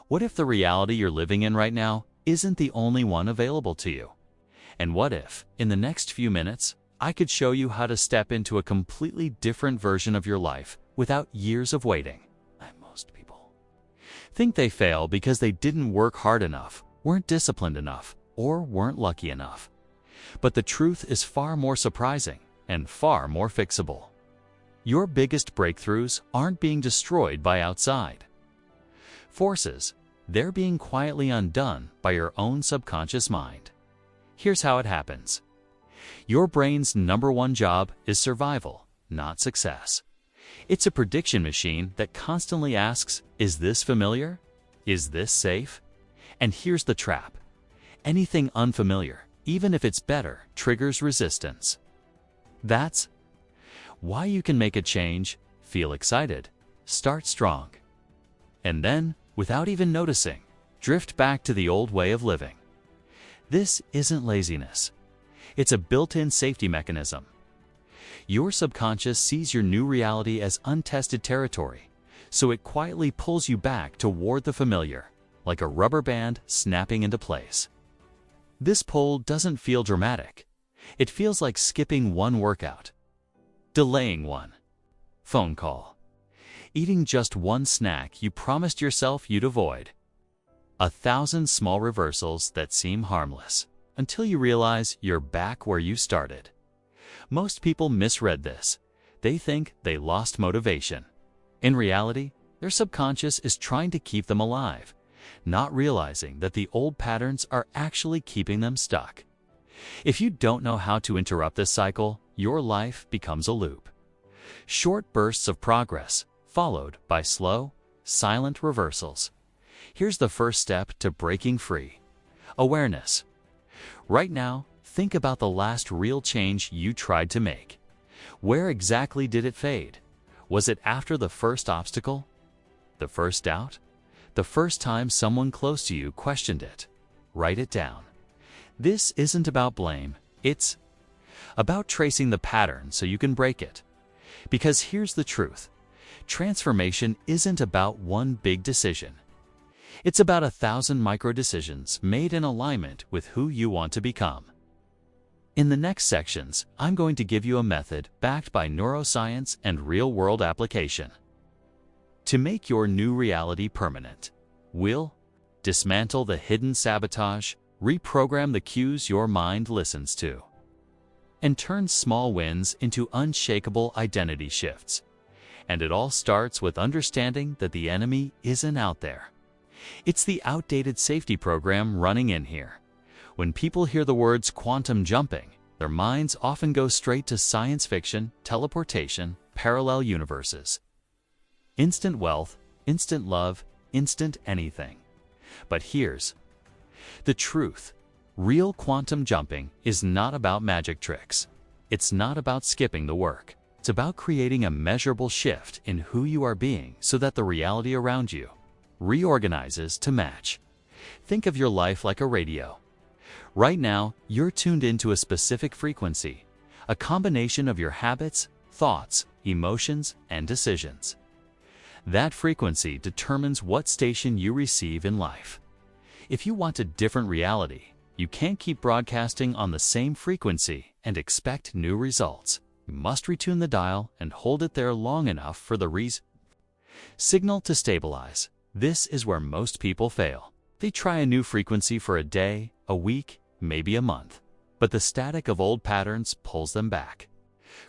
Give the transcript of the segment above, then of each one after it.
What if the reality you're living in right now isn't the only one available to you? And what if, in the next few minutes, I could show you how to step into a completely different version of your life without years of waiting? Most people think they fail because they didn't work hard enough, weren't disciplined enough, or weren't lucky enough. But the truth is far more surprising and far more fixable. Your biggest breakthroughs aren't being destroyed by outside forces. They're being quietly undone by your own subconscious mind. Here's how it happens. Your brain's #1 job is survival, not success. It's a prediction machine that constantly asks, is this familiar? Is this safe? And here's the trap. Anything unfamiliar, even if it's better, triggers resistance. That's why you can make a change, feel excited, start strong, and then, without even noticing, drift back to the old way of living. This isn't laziness. It's a built-in safety mechanism. Your subconscious sees your new reality as untested territory, so it quietly pulls you back toward the familiar, like a rubber band snapping into place. This pull doesn't feel dramatic. It feels like skipping one workout, delaying one phone call, eating just one snack you promised yourself you'd avoid. 1,000 small reversals that seem harmless, until you realize you're back where you started. Most people misread this. They think they lost motivation. In reality, their subconscious is trying to keep them alive, not realizing that the old patterns are actually keeping them stuck. If you don't know how to interrupt this cycle, your life becomes a loop. Short bursts of progress, followed by slow, silent reversals. Here's the first step to breaking free. Awareness. Right now, think about the last real change you tried to make. Where exactly did it fade? Was it after the first obstacle? The first doubt? The first time someone close to you questioned it? Write it down. This isn't about blame. It's about tracing the pattern so you can break it. Because here's the truth. Transformation isn't about one big decision. It's about 1,000 micro decisions made in alignment with who you want to become. In the next sections, I'm going to give you a method backed by neuroscience and real-world application to make your new reality permanent. We'll dismantle the hidden sabotage, reprogram the cues your mind listens to, and turn small wins into unshakable identity shifts. And it all starts with understanding that the enemy isn't out there. It's the outdated safety program running in here. When people hear the words quantum jumping, their minds often go straight to science fiction, teleportation, parallel universes. Instant wealth, instant love, instant anything. But here's the truth. Real quantum jumping is not about magic tricks. It's not about skipping the work. It's about creating a measurable shift in who you are being so that the reality around you reorganizes to match. Think of your life like a radio. Right now, you're tuned into a specific frequency, a combination of your habits, thoughts, emotions, and decisions. That frequency determines what station you receive in life. If you want a different reality, you can't keep broadcasting on the same frequency and expect new results. You must retune the dial and hold it there long enough for the signal to stabilize. This is where most people fail. They try a new frequency for a day, a week, maybe a month, but the static of old patterns pulls them back.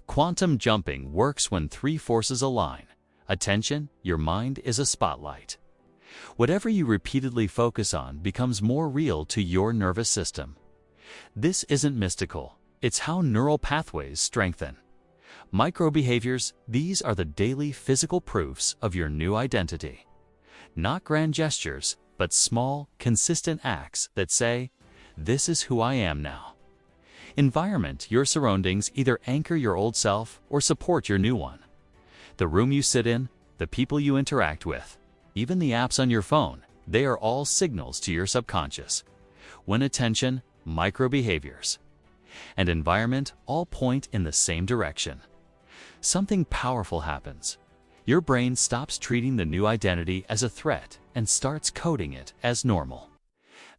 Quantum jumping works when 3 forces align. Attention, your mind is a spotlight. Whatever you repeatedly focus on becomes more real to your nervous system. This isn't mystical. It's how neural pathways strengthen. Micro-behaviors, these are the daily physical proofs of your new identity. Not grand gestures, but small, consistent acts that say, this is who I am now. Environment, your surroundings either anchor your old self or support your new one. The room you sit in, the people you interact with, even the apps on your phone, they are all signals to your subconscious. When attention, micro-behaviors, and environment all point in the same direction. Something powerful happens. Your brain stops treating the new identity as a threat and starts coding it as normal.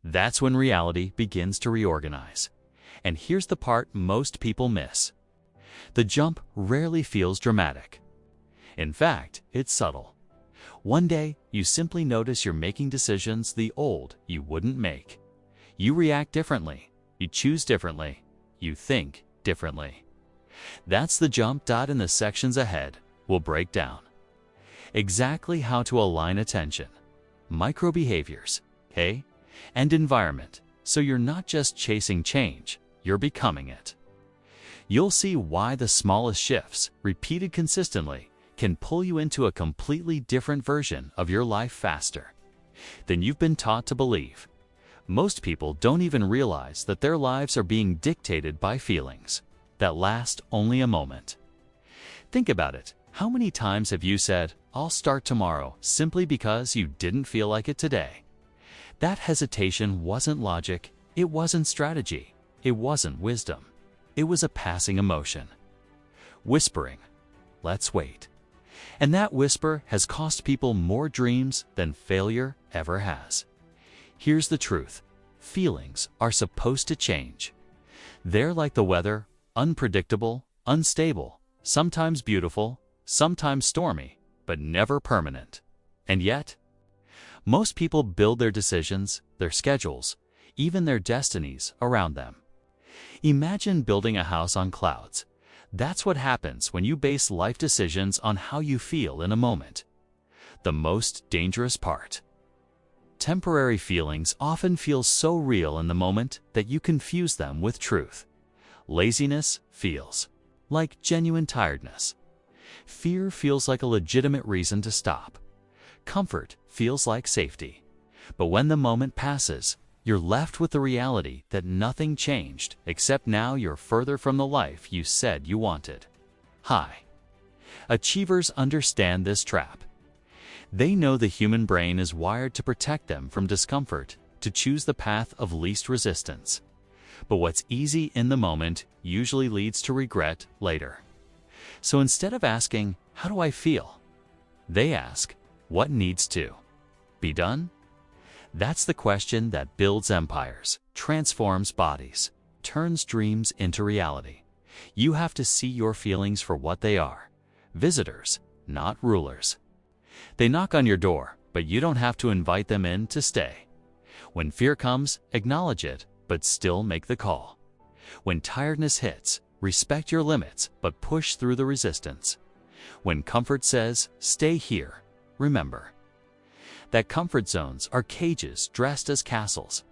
That's when reality begins to reorganize. And here's the part most people miss. The jump rarely feels dramatic. In fact, it's subtle. One day, you simply notice you're making decisions the old you wouldn't make. You react differently, you choose differently, you think differently. That's the jump. In the sections ahead, we'll break down exactly how to align attention, micro behaviors, okay, and environment, so you're not just chasing change, you're becoming it. You'll see why the smallest shifts, repeated consistently, can pull you into a completely different version of your life faster than you've been taught to believe. Most people don't even realize that their lives are being dictated by feelings that last only a moment. Think about it. How many times have you said, "I'll start tomorrow," simply because you didn't feel like it today? That hesitation wasn't logic, it wasn't strategy, it wasn't wisdom. It was a passing emotion. Whispering, "Let's wait." And that whisper has cost people more dreams than failure ever has. Here's the truth. Feelings are supposed to change. They're like the weather, unpredictable, unstable, sometimes beautiful, sometimes stormy, but never permanent. And yet, most people build their decisions, their schedules, even their destinies around them. Imagine building a house on clouds. That's what happens when you base life decisions on how you feel in a moment. The most dangerous part. Temporary feelings often feel so real in the moment that you confuse them with truth. Laziness feels like genuine tiredness. Fear feels like a legitimate reason to stop. Comfort feels like safety. But when the moment passes, you're left with the reality that nothing changed, except now you're further from the life you said you wanted. High achievers understand this trap. They know the human brain is wired to protect them from discomfort, to choose the path of least resistance. But what's easy in the moment usually leads to regret later. So instead of asking, "How do I feel?" they ask, "What needs to be done?" That's the question that builds empires, transforms bodies, turns dreams into reality. You have to see your feelings for what they are. Visitors, not rulers. They knock on your door, but you don't have to invite them in to stay. When fear comes, acknowledge it, but still make the call. When tiredness hits, respect your limits, but push through the resistance. When comfort says, "Stay here," remember that comfort zones are cages dressed as castles.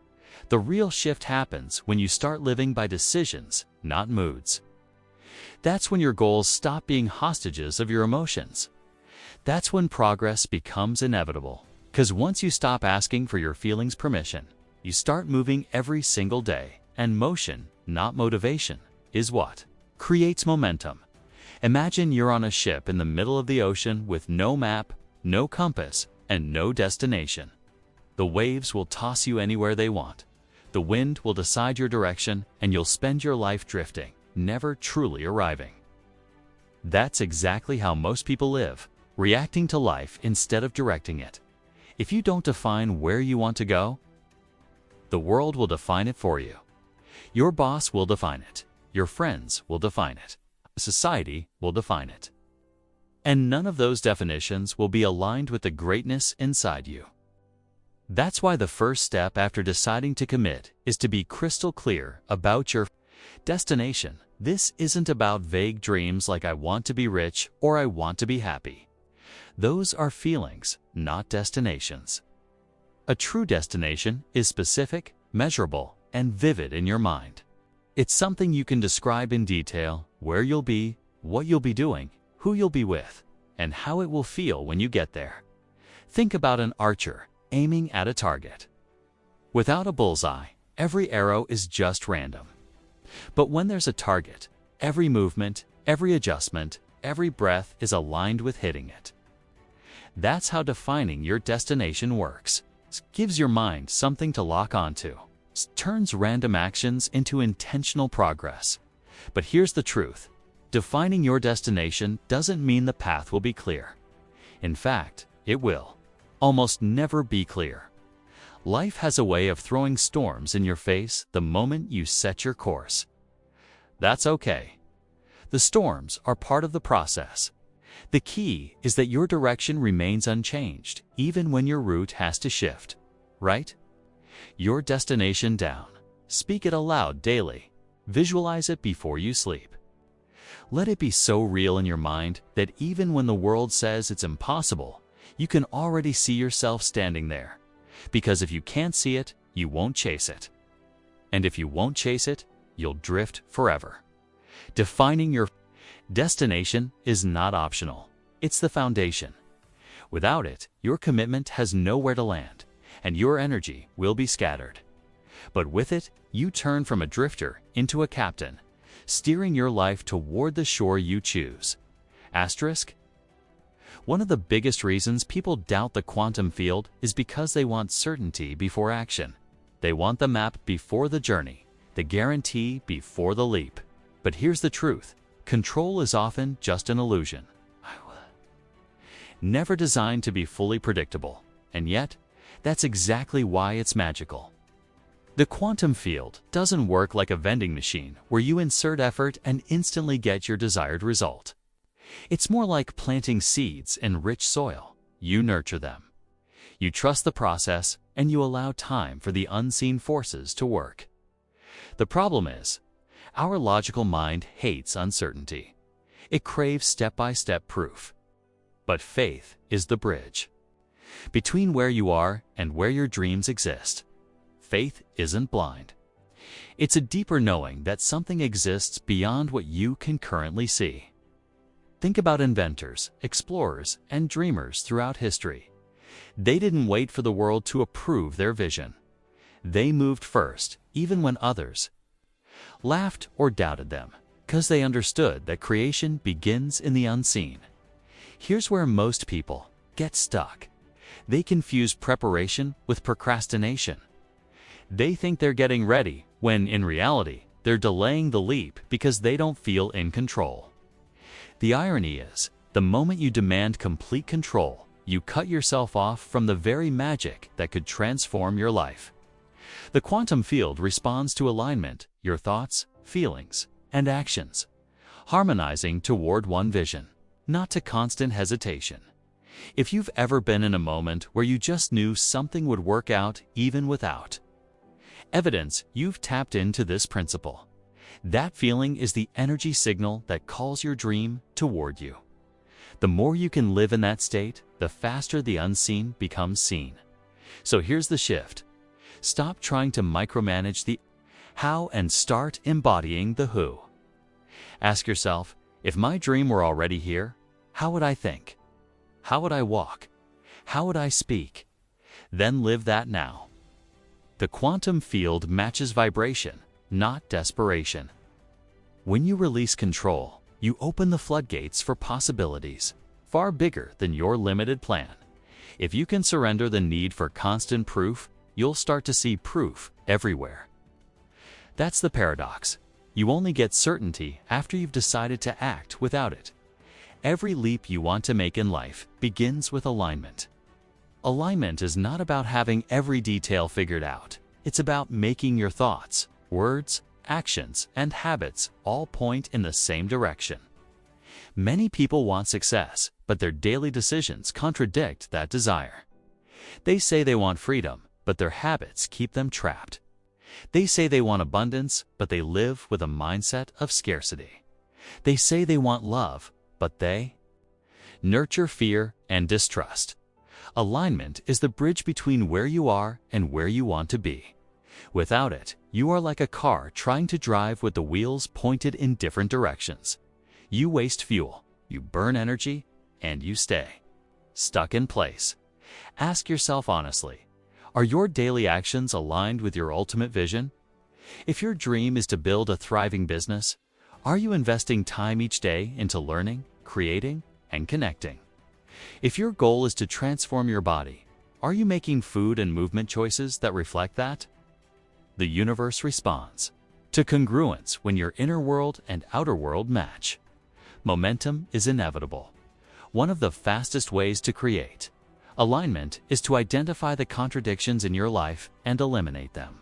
The real shift happens when you start living by decisions, not moods. That's when your goals stop being hostages of your emotions. That's when progress becomes inevitable. Because once you stop asking for your feelings permission, you start moving every single day, and motion, not motivation, is what creates momentum. Imagine you're on a ship in the middle of the ocean with no map, no compass, and no destination. The waves will toss you anywhere they want. The wind will decide your direction, and you'll spend your life drifting, never truly arriving. That's exactly how most people live, reacting to life instead of directing it. If you don't define where you want to go, the world will define it for you. Your boss will define it. Your friends will define it. Society will define it. And none of those definitions will be aligned with the greatness inside you. That's why the first step after deciding to commit is to be crystal clear about your destination. This isn't about vague dreams like "I want to be rich" or "I want to be happy." Those are feelings, not destinations. A true destination is specific, measurable, and vivid in your mind. It's something you can describe in detail: where you'll be, what you'll be doing, who you'll be with, and how it will feel when you get there. Think about an archer aiming at a target. Without a bullseye, every arrow is just random. But when there's a target, every movement, every adjustment, every breath is aligned with hitting it. That's how defining your destination works. It gives your mind something to lock onto. It turns random actions into intentional progress. But here's the truth. Defining your destination doesn't mean the path will be clear. In fact, it will almost never be clear. Life has a way of throwing storms in your face the moment you set your course. That's okay. The storms are part of the process. The key is that your direction remains unchanged, even when your route has to shift. Write your destination down. Speak it aloud daily. Visualize it before you sleep. Let it be so real in your mind that even when the world says it's impossible, you can already see yourself standing there. Because if you can't see it, you won't chase it. And if you won't chase it, you'll drift forever. Defining your destination is not optional. It's the foundation. Without it, your commitment has nowhere to land, and your energy will be scattered. But with it, you turn from a drifter into a captain, steering your life toward the shore you choose. Asterisk. One of the biggest reasons people doubt the quantum field is because they want certainty before action. They want the map before the journey, the guarantee before the leap. But here's the truth. Control is often just an illusion. Never designed to be fully predictable. And yet, that's exactly why it's magical. The quantum field doesn't work like a vending machine where you insert effort and instantly get your desired result. It's more like planting seeds in rich soil. You nurture them. You trust the process and you allow time for the unseen forces to work. The problem is, our logical mind hates uncertainty. It craves step-by-step proof. But faith is the bridge between where you are and where your dreams exist. Faith isn't blind. It's a deeper knowing that something exists beyond what you can currently see. Think about inventors, explorers, and dreamers throughout history. They didn't wait for the world to approve their vision. They moved first, even when others laughed or doubted them, because they understood that creation begins in the unseen. Here's where most people get stuck. They confuse preparation with procrastination. They think they're getting ready, when in reality, they're delaying the leap because they don't feel in control. The irony is, the moment you demand complete control, you cut yourself off from the very magic that could transform your life. The quantum field responds to alignment, your thoughts, feelings, and actions, harmonizing toward one vision, not to constant hesitation. If you've ever been in a moment where you just knew something would work out even without evidence, you've tapped into this principle. That feeling is the energy signal that calls your dream toward you. The more you can live in that state, the faster the unseen becomes seen. So here's the shift. Stop trying to micromanage the how and start embodying the who. Ask yourself, if my dream were already here, how would I think? How would I walk? How would I speak? Then live that now. The quantum field matches vibration, not desperation. When you release control, you open the floodgates for possibilities, far bigger than your limited plan. If you can surrender the need for constant proof, you'll start to see proof everywhere. That's the paradox. You only get certainty after you've decided to act without it. Every leap you want to make in life begins with alignment. Alignment is not about having every detail figured out. It's about making your thoughts, words, actions, and habits all point in the same direction. Many people want success, but their daily decisions contradict that desire. They say they want freedom, but their habits keep them trapped. They say they want abundance, but they live with a mindset of scarcity. They say they want love, but they nurture fear and distrust. Alignment is the bridge between where you are and where you want to be. Without it, you are like a car trying to drive with the wheels pointed in different directions. You waste fuel, you burn energy, and you stay stuck in place. Ask yourself honestly, are your daily actions aligned with your ultimate vision? If your dream is to build a thriving business, are you investing time each day into learning, creating, and connecting? If your goal is to transform your body, are you making food and movement choices that reflect that? The universe responds to congruence when your inner world and outer world match. Momentum is inevitable. one of the fastest ways to create alignment is to identify the contradictions in your life and eliminate them.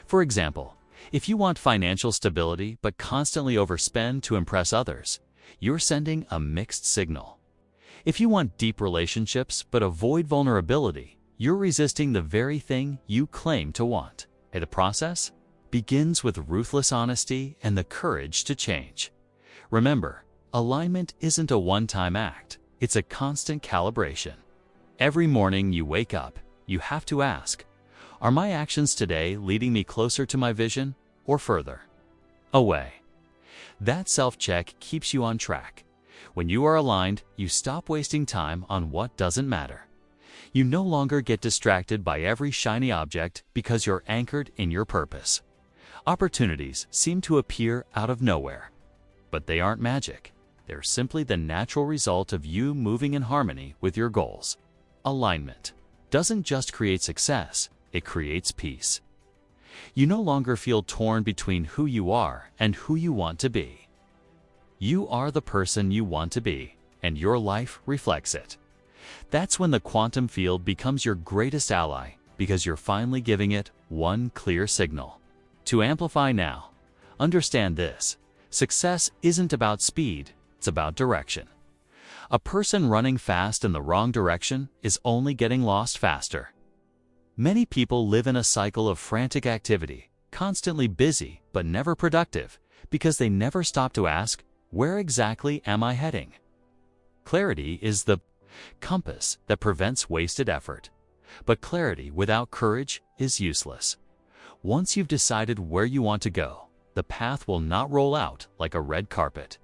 For example, if you want financial stability but constantly overspend to impress others, you're sending a mixed signal. If you want deep relationships but avoid vulnerability, you're resisting the very thing you claim to want. The process begins with ruthless honesty and the courage to change. Remember, alignment isn't a one-time act, it's a constant calibration. Every morning you wake up, you have to ask, are my actions today leading me closer to my vision or further away? That self-check keeps you on track. When you are aligned, you stop wasting time on what doesn't matter. You no longer get distracted by every shiny object because you're anchored in your purpose. Opportunities seem to appear out of nowhere, but they aren't magic. They're simply the natural result of you moving in harmony with your goals. Alignment doesn't just create success, it creates peace. You no longer feel torn between who you are and who you want to be. You are the person you want to be, and your life reflects it. That's when the quantum field becomes your greatest ally, because you're finally giving it one clear signal. To amplify now, understand this: success isn't about speed, it's about direction. A person running fast in the wrong direction is only getting lost faster. Many people live in a cycle of frantic activity, constantly busy but never productive, because they never stop to ask, where exactly am I heading? Clarity is the compass that prevents wasted effort. But clarity without courage is useless. Once you've decided where you want to go, the path will not roll out like a red carpet.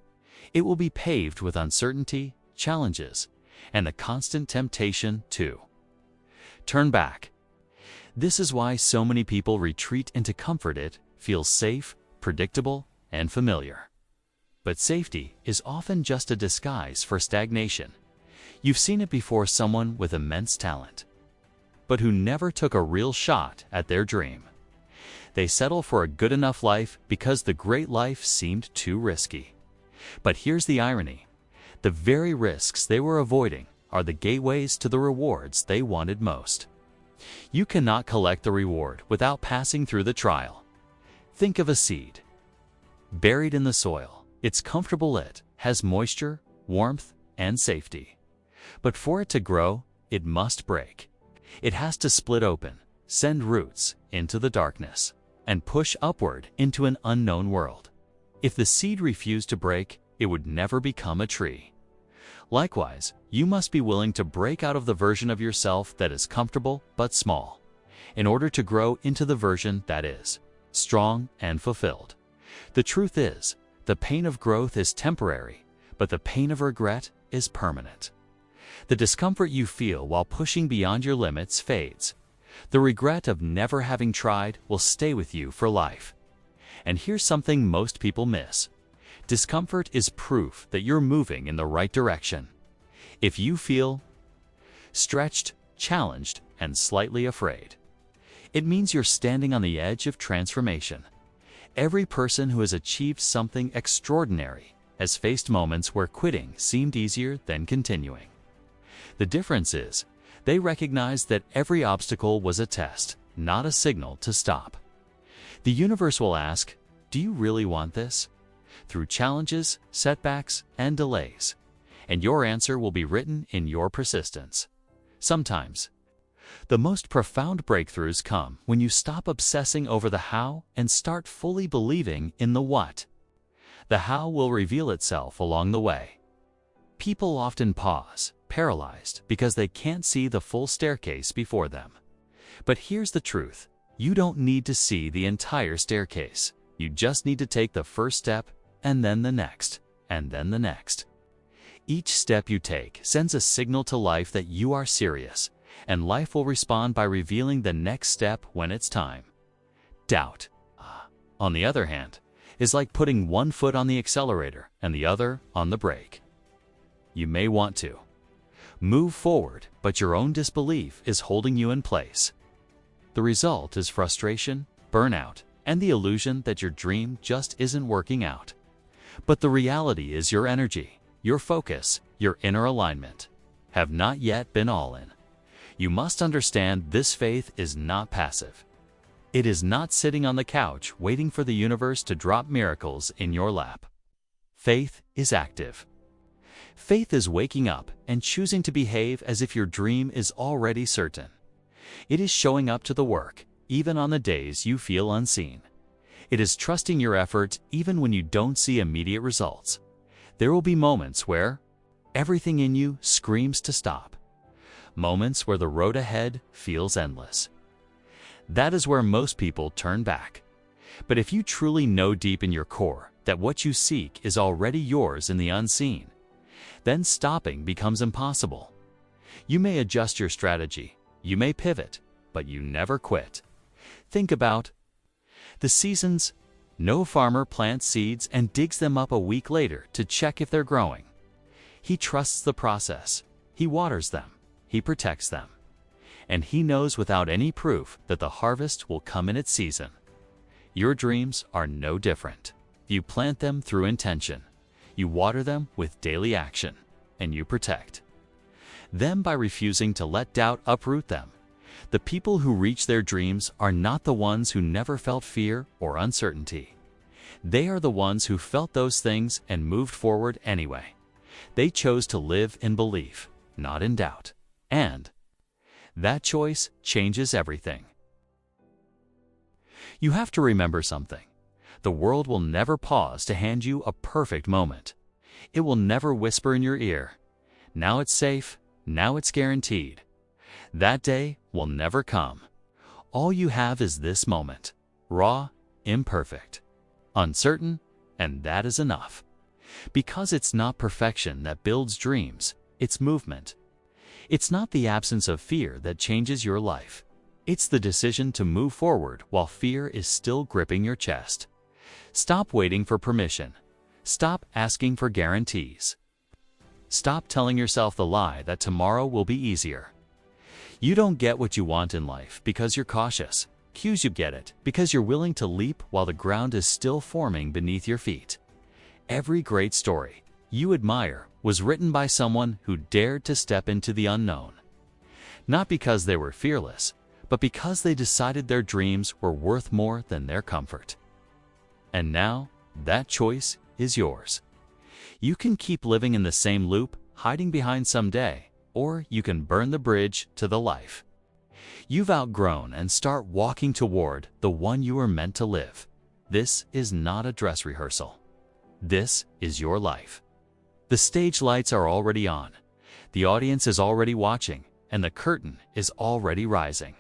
It will be paved with uncertainty, challenges, and the constant temptation to turn back. This is why so many people retreat into comfort. It feels safe, predictable, and familiar. But safety is often just a disguise for stagnation. You've seen it before: someone with immense talent, but who never took a real shot at their dream. They settle for a good enough life because the great life seemed too risky. But here's the irony: the very risks they were avoiding are the gateways to the rewards they wanted most. You cannot collect the reward without passing through the trial. Think of a seed buried in the soil. It's comfortable, it has moisture, warmth, and safety. But for it to grow, it must break. It has to split open, send roots into the darkness, and push upward into an unknown world. If the seed refused to break, it would never become a tree. Likewise, you must be willing to break out of the version of yourself that is comfortable but small, in order to grow into the version that is strong and fulfilled. The truth is, the pain of growth is temporary, but the pain of regret is permanent. The discomfort you feel while pushing beyond your limits fades. The regret of never having tried will stay with you for life. And here's something most people miss: discomfort is proof that you're moving in the right direction. If you feel stretched, challenged, and slightly afraid, it means you're standing on the edge of transformation. Every person who has achieved something extraordinary has faced moments where quitting seemed easier than continuing. The difference is, they recognized that every obstacle was a test, not a signal to stop. The universe will ask, do you really want this? Through challenges, setbacks, and delays. And your answer will be written in your persistence. Sometimes, the most profound breakthroughs come when you stop obsessing over the how and start fully believing in the what. The how will reveal itself along the way. People often pause, paralyzed, because they can't see the full staircase before them. But here's the truth: you don't need to see the entire staircase. You just need to take the first step, and then the next, and then the next. Each step you take sends a signal to life that you are serious, and life will respond by revealing the next step when it's time. Doubt, on the other hand, is like putting one foot on the accelerator and the other on the brake. You may want to move forward, but your own disbelief is holding you in place. The result is frustration, burnout, and the illusion that your dream just isn't working out. But the reality is your energy, your focus, your inner alignment, have not yet been all in. You must understand this faith is not passive. It is not sitting on the couch waiting for the universe to drop miracles in your lap. Faith is active. Faith is waking up and choosing to behave as if your dream is already certain. It is showing up to the work, even on the days you feel unseen. It is trusting your effort even when you don't see immediate results. There will be moments where everything in you screams to stop. Moments where the road ahead feels endless. That is where most people turn back. But if you truly know deep in your core that what you seek is already yours in the unseen, then stopping becomes impossible. You may adjust your strategy, you may pivot, but you never quit. Think about the seasons. No farmer plants seeds and digs them up a week later to check if they're growing. He trusts the process. He waters them. He protects them. And he knows without any proof that the harvest will come in its season. Your dreams are no different. You plant them through intention. You water them with daily action, and you protect them by refusing to let doubt uproot them. The people who reach their dreams are not the ones who never felt fear or uncertainty. They are the ones who felt those things and moved forward anyway. They chose to live in belief, not in doubt. And that choice changes everything. You have to remember something. The world will never pause to hand you a perfect moment. It will never whisper in your ear, "Now it's safe, now it's guaranteed." That day will never come. All you have is this moment, raw, imperfect, uncertain, and that is enough. Because it's not perfection that builds dreams, it's movement. It's not the absence of fear that changes your life. It's the decision to move forward while fear is still gripping your chest. Stop waiting for permission. Stop asking for guarantees. Stop telling yourself the lie that tomorrow will be easier. You don't get what you want in life because you're cautious. You get it because you're willing to leap while the ground is still forming beneath your feet. Every great story you admire was written by someone who dared to step into the unknown. Not because they were fearless, but because they decided their dreams were worth more than their comfort. And now, that choice is yours. You can keep living in the same loop, hiding behind someday, or you can burn the bridge to the life you've outgrown and start walking toward the one you were meant to live. This is not a dress rehearsal. This is your life. The stage lights are already on. The audience is already watching, and the curtain is already rising.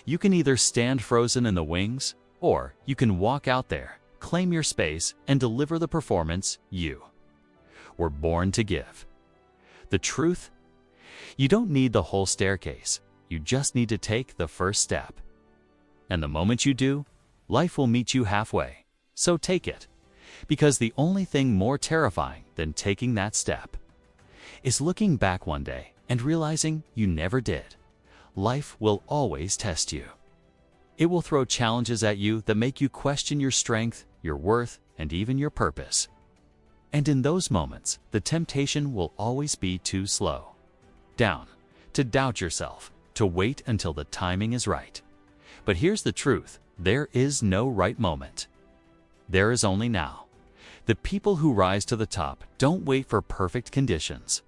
You can either stand frozen in the wings, or you can walk out there, claim your space, and deliver the performance you were born to give. The truth? You don't need the whole staircase. You just need to take the first step. And the moment you do, life will meet you halfway. So take it. Because the only thing more terrifying than taking that step is looking back one day and realizing you never did. Life will always test you. It will throw challenges at you that make you question your strength, your worth, and even your purpose. And in those moments, the temptation will always be to slow down, to doubt yourself, to wait until the timing is right. But here's the truth: there is no right moment. There is only now. The people who rise to the top don't wait for perfect conditions.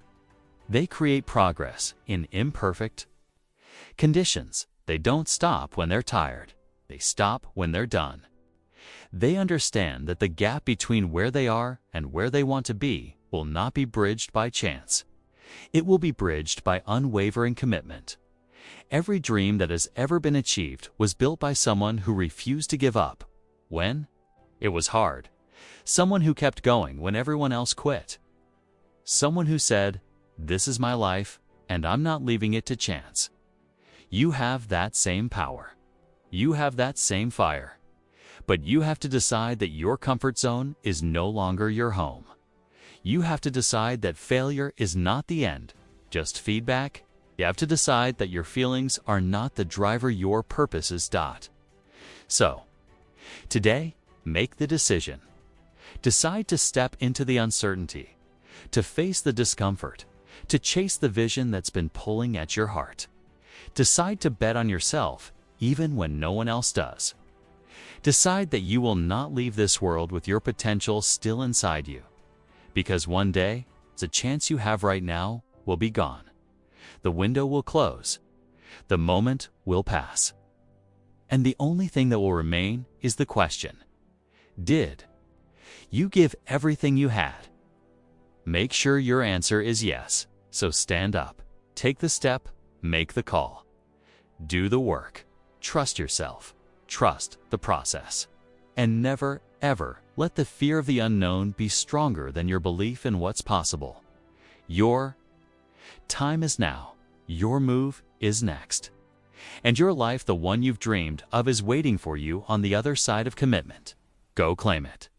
They create progress in imperfect conditions. They don't stop when they're tired. They stop when they're done. They understand that the gap between where they are and where they want to be will not be bridged by chance. It will be bridged by unwavering commitment. Every dream that has ever been achieved was built by someone who refused to give up when it was hard. Someone who kept going when everyone else quit. Someone who said, "This is my life, and I'm not leaving it to chance." You have that same power. You have that same fire. But you have to decide that your comfort zone is no longer your home. You have to decide that failure is not the end, just feedback. You have to decide that your feelings are not the driver your purpose is. So, today, make the decision. Decide to step into the uncertainty. to face the discomfort, to chase the vision that's been pulling at your heart. Decide to bet on yourself, even when no one else does. Decide that you will not leave this world with your potential still inside you, because one day, the chance you have right now will be gone. The window will close. The moment will pass. And the only thing that will remain is the question: did you give everything you had? Make sure your answer is yes. So stand up, take the step, make the call. Do the work. Trust yourself. Trust the process. And never, ever let the fear of the unknown be stronger than your belief in what's possible. Your time is now. Your move is next. And your life, the one you've dreamed of, is waiting for you on the other side of commitment. Go claim it.